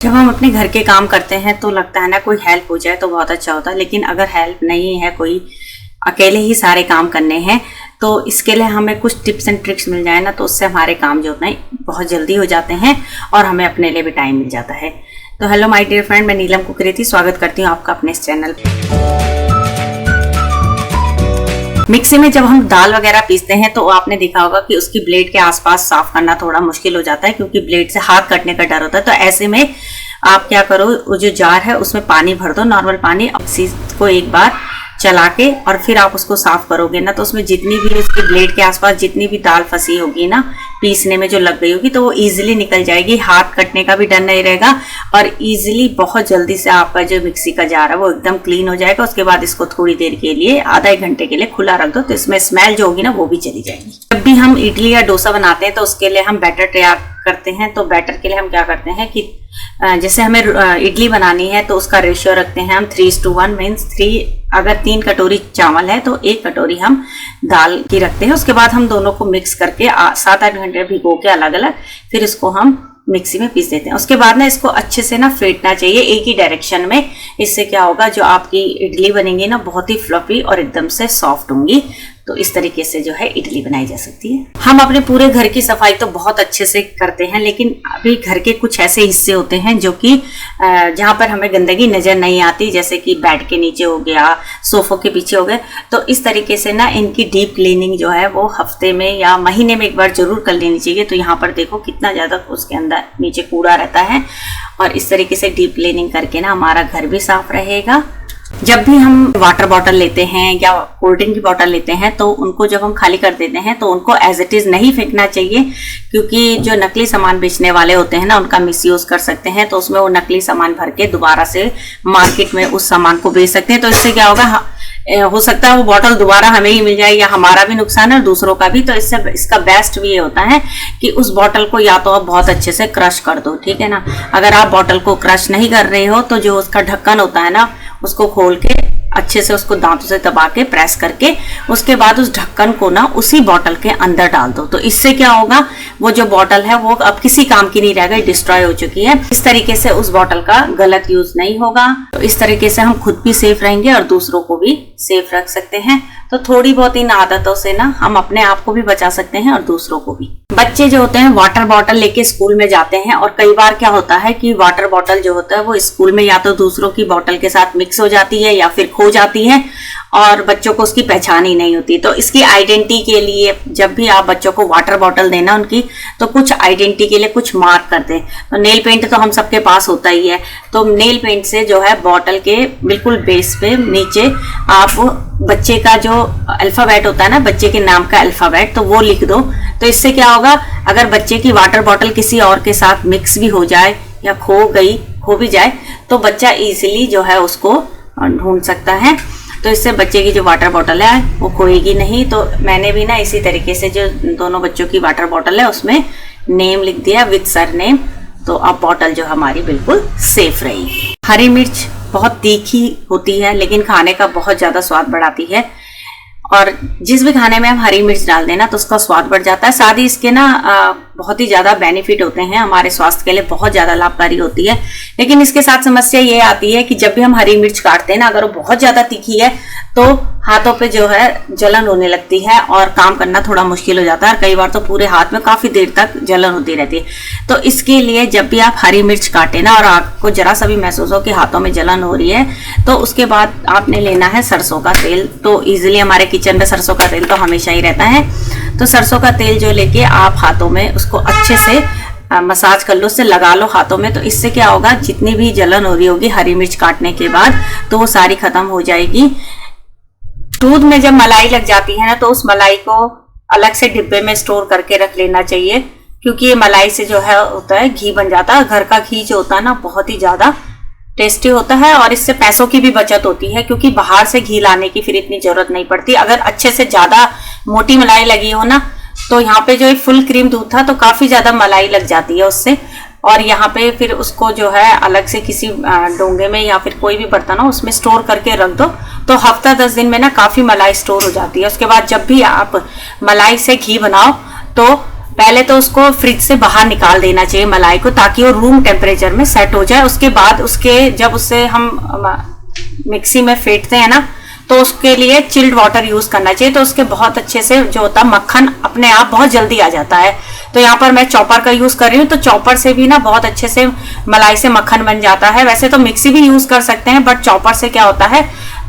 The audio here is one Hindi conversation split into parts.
जब हम अपने घर के काम करते हैं तो लगता है ना कोई हेल्प हो जाए तो बहुत अच्छा होता है, लेकिन अगर हेल्प नहीं है, कोई अकेले ही सारे काम करने हैं, तो इसके लिए हमें कुछ टिप्स एंड ट्रिक्स मिल जाए ना, तो उससे हमारे काम जो होते हैं बहुत जल्दी हो जाते हैं और हमें अपने लिए भी टाइम मिल जाता है। तो हेलो माय डियर फ्रेंड, मैं नीलम कुकरेती स्वागत करती हूँ आपका अपने इस चैनल पे। मिक्सी में जब हम दाल वगैरह पीसते हैं तो आपने देखा होगा कि उसकी ब्लेड के आसपास साफ करना थोड़ा मुश्किल हो जाता है, क्योंकि ब्लेड से हाथ कटने का डर होता है। तो ऐसे में आप क्या करो, वो जो जार है उसमें पानी भर दो, नॉर्मल पानी। मिक्सी को एक बार चला के और फिर आप उसको साफ करोगे ना, तो उसमें जितनी भी उसकी ब्लेड के आसपास जितनी भी दाल फंसी होगी ना, पीसने में जो लग गई होगी, तो वो इजीली निकल जाएगी। हाथ कटने का भी डर नहीं रहेगा और इजीली बहुत जल्दी से आपका जो मिक्सी का जार है वो एकदम क्लीन हो जाएगा। उसके बाद इसको थोड़ी देर के लिए, आधा एक घंटे के लिए खुला रख दो, तो इसमें स्मेल जो होगी ना वो भी चली जाएगी। जब भी हम इडली या डोसा बनाते हैं तो उसके लिए हम बैटर तैयार करते हैं। तो बैटर के लिए हम क्या करते हैं कि जैसे हमें इडली बनानी है तो उसका रेशियो रखते हैं हम 3:1, मीन्स 3। अगर 3 कटोरी चावल है तो 1 कटोरी हम दाल की रखते हैं। उसके बाद हम दोनों को मिक्स करके 7-8 घंटे भिगो के अलग अलग फिर इसको हम मिक्सी में पीस देते हैं। उसके बाद ना इसको अच्छे से ना फेंटना चाहिए एक ही डायरेक्शन में। इससे क्या होगा, जो आपकी इडली बनेंगी ना बहुत ही फ्लफी और एकदम से सॉफ्ट होंगी। तो इस तरीके से जो है इडली बनाई जा सकती है। हम अपने पूरे घर की सफाई तो बहुत अच्छे से करते हैं, लेकिन अभी घर के कुछ ऐसे हिस्से होते हैं जो कि जहाँ पर हमें गंदगी नजर नहीं आती, जैसे कि बेड के नीचे हो गया, सोफों के पीछे हो गए। तो इस तरीके से ना इनकी डीप क्लीनिंग जो है वो हफ्ते में या महीने में एक बार जरूर कर लेनी चाहिए। तो यहाँ पर देखो कितना ज्यादा उसके अंदर नीचे कूड़ा रहता है, और इस तरीके से डीप क्लीनिंग करके ना हमारा घर भी साफ रहेगा। जब भी हम वाटर बॉटल लेते हैं या कोल्ड ड्रिंक की बॉटल लेते हैं तो उनको जब हम खाली कर देते हैं तो उनको एज इट इज नहीं फेंकना चाहिए, क्योंकि जो नकली सामान बेचने वाले होते हैं ना उनका मिसयूज कर सकते हैं। तो उसमें वो नकली सामान भर के दोबारा से मार्केट में उस सामान को बेच सकते हैं। तो इससे क्या होगा, हो सकता है वो बॉटल दोबारा हमें ही मिल जाए या हमारा भी नुकसान है और दूसरों का भी। तो इससे इसका बेस्ट भी ये होता है कि उस बॉटल को या तो आप बहुत अच्छे से क्रश कर दो, ठीक है ना। अगर आप बॉटल को क्रश नहीं कर रहे हो तो जो उसका ढक्कन होता है ना उसको खोल के अच्छे से उसको दांतों से दबा के प्रेस करके उसके बाद उस ढक्कन को ना उसी बॉटल के अंदर डाल दो। तो इससे क्या होगा, वो जो बॉटल है वो अब किसी काम की नहीं रहेगा, डिस्ट्रॉय हो चुकी है। इस तरीके से उस बॉटल का गलत यूज नहीं होगा। तो इस तरीके से हम खुद भी सेफ रहेंगे और दूसरों को भी सेफ रख सकते हैं। तो थोड़ी बहुत इन आदतों से ना हम अपने आप को भी बचा सकते हैं और दूसरों को भी। बच्चे जो होते हैं वाटर बॉटल लेके स्कूल में जाते हैं, और कई बार क्या होता है कि वाटर बॉटल जो होता है वो स्कूल में या तो दूसरों की बॉटल के साथ मिक्स हो जाती है या फिर खो जाती है, और बच्चों को उसकी पहचान ही नहीं होती। तो इसकी आइडेंटिटी के लिए जब भी आप बच्चों को वाटर बॉटल देना उनकी, तो कुछ आइडेंटिटी के लिए कुछ मार्क कर दें। तो नेल पेंट तो हम सबके पास होता ही है, तो नेल पेंट से जो है बॉटल के बिल्कुल बेस पे नीचे आप बच्चे का जो अल्फाबेट होता है ना, बच्चे के नाम का अल्फाबेट, तो वो लिख दो। तो इससे क्या होगा, अगर बच्चे की वाटर बॉटल किसी और के साथ मिक्स भी हो जाए या खो भी जाए, तो बच्चा इजीली जो है उसको ढूंढ सकता है। तो इससे बच्चे की जो वाटर बॉटल है वो खोएगी नहीं। तो मैंने भी ना इसी तरीके से जो दोनों बच्चों की वाटर बॉटल है उसमें नेम लिख दिया विद सर नेम। तो अब बॉटल जो हमारी बिल्कुल सेफ रहेगी। हरी मिर्च बहुत तीखी होती है लेकिन खाने का बहुत ज्यादा स्वाद बढ़ाती है, और जिस भी खाने में हम हरी मिर्च डाल देना तो उसका स्वाद बढ़ जाता है। साथ ही इसके ना बहुत ही ज्यादा बेनिफिट होते हैं, हमारे स्वास्थ्य के लिए बहुत ज्यादा लाभकारी होती है। लेकिन इसके साथ समस्या ये आती है कि जब भी हम हरी मिर्च काटते हैं ना, अगर वो बहुत ज्यादा तीखी है तो हाथों पे जो है जलन होने लगती है और काम करना थोड़ा मुश्किल हो जाता है, और कई बार तो पूरे हाथ में काफी देर तक जलन होती रहती है। तो इसके लिए जब भी आप हरी मिर्च काटे ना और आपको जरा सा भी महसूस हो कि हाथों में जलन हो रही है, तो उसके बाद आपने लेना है सरसों का तेल। तो इजीली हमारे किचन में सरसों का तेल तो हमेशा ही रहता है। तो सरसों का तेल जो लेके आप हाथों में उसको अच्छे से मसाज कर लो, उससे लगा लो हाथों में। तो इससे क्या होगा, जितनी भी जलन हो रही होगी हरी मिर्च काटने के बाद तो वो सारी खत्म हो जाएगी। दूध में जब मलाई लग जाती है ना, तो उस मलाई को अलग से डिब्बे में स्टोर करके रख लेना चाहिए, क्योंकि ये मलाई से जो है होता है घी बन जाता है। घर का घी जो होता है ना बहुत ही ज्यादा टेस्टी होता है, और इससे पैसों की भी बचत होती है, क्योंकि बाहर से घी लाने की फिर इतनी जरूरत नहीं पड़ती। अगर अच्छे से ज्यादा मोटी मलाई लगी हो ना, तो यहाँ पे जो फुल क्रीम दूध था तो काफी ज्यादा मलाई लग जाती है उससे, और यहाँ पे फिर उसको जो है अलग से किसी डोंगे में या फिर कोई भी बर्तन हो उसमें स्टोर करके रख दो। तो हफ्ता 10 दिन में ना काफी मलाई स्टोर हो जाती है। उसके बाद जब भी आप मलाई से घी बनाओ तो पहले तो उसको फ्रिज से बाहर निकाल देना चाहिए मलाई को, ताकि वो रूम टेम्परेचर में सेट हो जाए। उसके बाद उसके जब उससे हम मिक्सी में फेंटते हैं ना, तो उसके लिए चिल्ड वाटर यूज करना चाहिए, तो उसके बहुत अच्छे से जो होता है मक्खन अपने आप बहुत जल्दी आ जाता है। तो यहाँ पर मैं चॉपर का यूज कर रही हूँ, तो चॉपर से भी ना बहुत अच्छे से मलाई से मक्खन बन जाता है। वैसे तो मिक्सी भी यूज कर सकते हैं, बट चॉपर से क्या होता है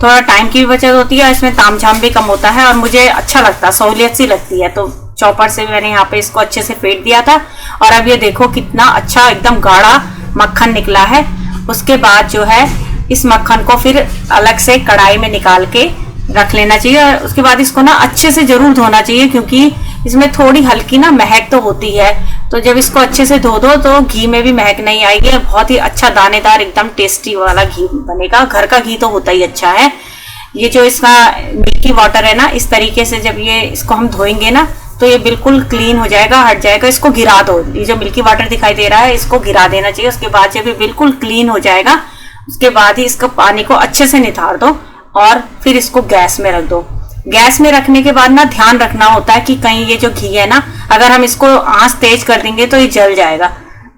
थोड़ा टाइम की भी बचत होती है, इसमें तामझाम भी कम होता है और मुझे अच्छा लगता है, सहूलियत सी लगती है। तो चॉपर से मैंने यहाँ पे इसको अच्छे से फेंट दिया था और अब ये देखो कितना अच्छा एकदम गाढ़ा मक्खन निकला है। उसके बाद जो है इस मक्खन को फिर अलग से कढ़ाई में निकाल के रख लेना चाहिए और उसके बाद इसको ना अच्छे से जरूर धोना चाहिए, क्योंकि इसमें थोड़ी हल्की ना महक तो होती है। तो जब इसको अच्छे से धो दो तो घी में भी महक नहीं आएगी, बहुत ही अच्छा दानेदार एकदम टेस्टी वाला घी बनेगा। घर का घी तो होता ही अच्छा है। ये जो इसका मिल्की वाटर है ना, इस तरीके से जब ये इसको हम धोएंगे ना तो ये बिल्कुल क्लीन हो जाएगा, हट जाएगा। इसको गिरा दो, ये जो मिल्की वाटर दिखाई दे रहा है इसको गिरा देना चाहिए। उसके बाद जब ये बिल्कुल क्लीन हो जाएगा उसके बाद ही इसका पानी को अच्छे से निथार दो और फिर इसको गैस में रख दो। गैस में रखने के बाद ना ध्यान रखना होता है कि कहीं ये जो घी है ना, अगर हम इसको आंच तेज कर देंगे तो ये जल जाएगा,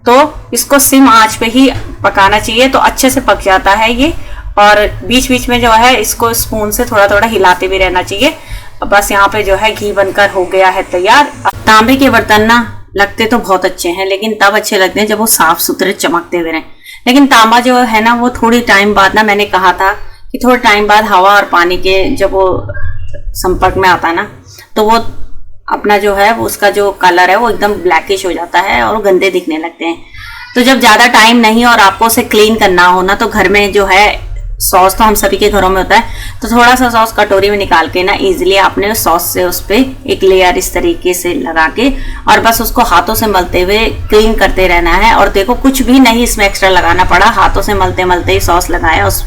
तो इसको सिम आंच पे ही पकाना चाहिए, तो अच्छे से पक जाता है ये। और बीच बीच में जो है इसको स्पून से थोड़ा थोड़ा हिलाते भी रहना चाहिए। बस यहाँ पे जो है घी बनकर हो गया है तैयार। तांबे के बर्तन ना लगते तो बहुत अच्छे हैं, लेकिन तब अच्छे लगते हैं जब वो साफ सुथरे चमकते हुए रहें। लेकिन तांबा जो है ना वो थोड़ी टाइम बाद ना, मैंने कहा था कि थोड़े टाइम बाद हवा और पानी के जब वो संपर्क में आता है ना, तो वो अपना जो है वो उसका जो कलर है वो एकदम ब्लैकिश हो जाता है और गंदे दिखने लगते हैं। तो जब ज्यादा टाइम नहीं और आपको उसे क्लीन करना हो ना, तो घर में जो है सॉस तो हम सभी के घरों में होता है, तो थोड़ा सा सॉस कटोरी में निकाल के ना इजीली आपने उस सॉस से उस पे एक लेयर इस तरीके से लगा के और बस उसको हाथों से मलते हुए क्लीन करते रहना है। और देखो कुछ भी नहीं इसमें एक्स्ट्रा लगाना पड़ा, हाथों से मलते मलते ही सॉस लगाया उस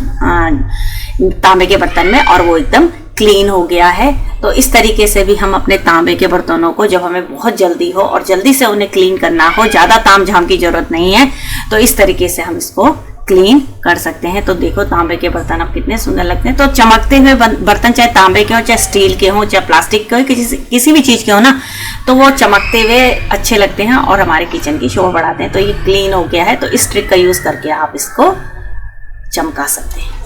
तांबे के बर्तन में और वो एकदम क्लीन हो गया है। तो इस तरीके से भी हम अपने तांबे के बर्तनों को, जब हमें बहुत जल्दी हो और जल्दी से उन्हें क्लीन करना हो, ज्यादा तामझाम की जरूरत नहीं है, तो इस तरीके से हम इसको क्लीन कर सकते हैं। तो देखो तांबे के बर्तन अब कितने सुंदर लगते हैं। तो चमकते हुए बर्तन चाहे तांबे के हो, चाहे स्टील के हो, चाहे प्लास्टिक के हो, किसी भी चीज के हो ना, तो वो चमकते हुए अच्छे लगते हैं और हमारे किचन की शोभा बढ़ाते हैं। तो ये क्लीन हो गया है, तो इस ट्रिक का यूज करके आप इसको चमका सकते हैं।